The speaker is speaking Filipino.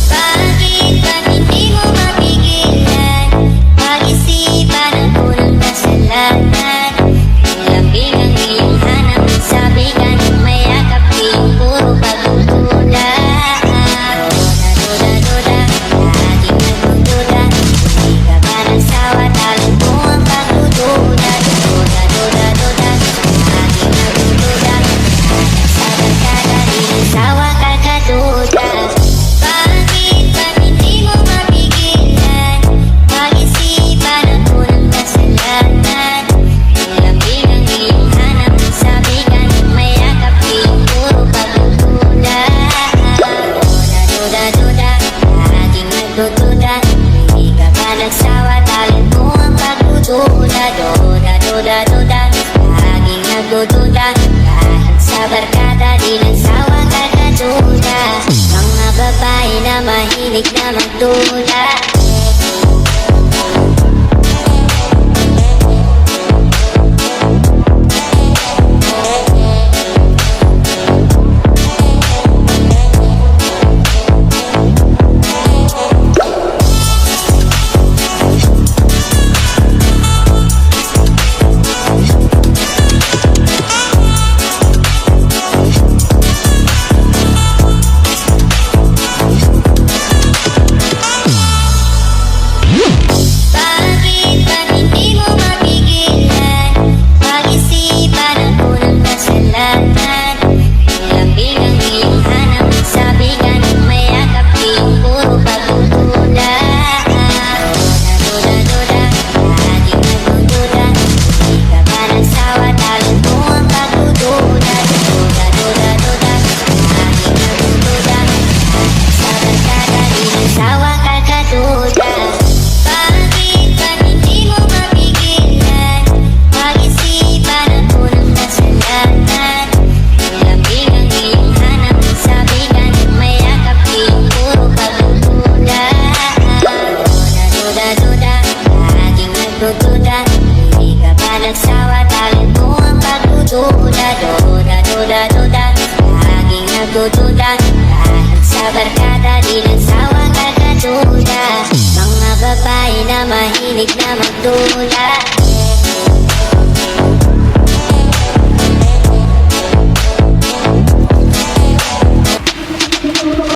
Bakit ba hindi mo mapigilan? Pag-isipan ang unang kasalanan. Lambing ang iyong hanap, sabi ka nang mayakap, iyong puro pagdududa. Duda, laging nagdududa. Hindi ka ba nagsawa, talo mo ang pagdududa. Duda, laging nagdududa. Sa barkada, di nagsawa ka kaduda. Bakit ba hindi mo mapigilan? Pag-isipan ang unang kasalanan. Lambing ang iyong hanap, sabi ka nang mayakap, iyong puro pagdududa. Duda, laging nagdududa. Hindi ka ba nagsawa, talent mo ang pagdududa. Duda, laging nagdududa. Kahit sa barkada, di nagsawa ka kaduda. Mga babae na mahilig na magduda. Bakit ba hindi mo mapigilan? Pag-isipan ang unang kasalanan. Lambing ang iyong hanap, sabi ka nang mayakap, iyong puro pagdududa. Duda, laging nagdududa. Hindi ka ba nagsawa, talent mo ang pagdududa. Duda, laging nagdududa. Sa barkada, di nagsawa ka kaduda. Bakit ba hindi mo mapigilan? Pag-isipan ang unang kasalanan. Lambing ang iyong hanap, sabi ka nang mayakap, iyong puro pagdududa. Duda, laging nagdududa. Hindi ka ba nagsawa, talent mo ang pagdududa. Duda, laging nagdududa. Kahit sa barkada, di nagsawa ka kaduda. Mga babae na mahilig na magduda.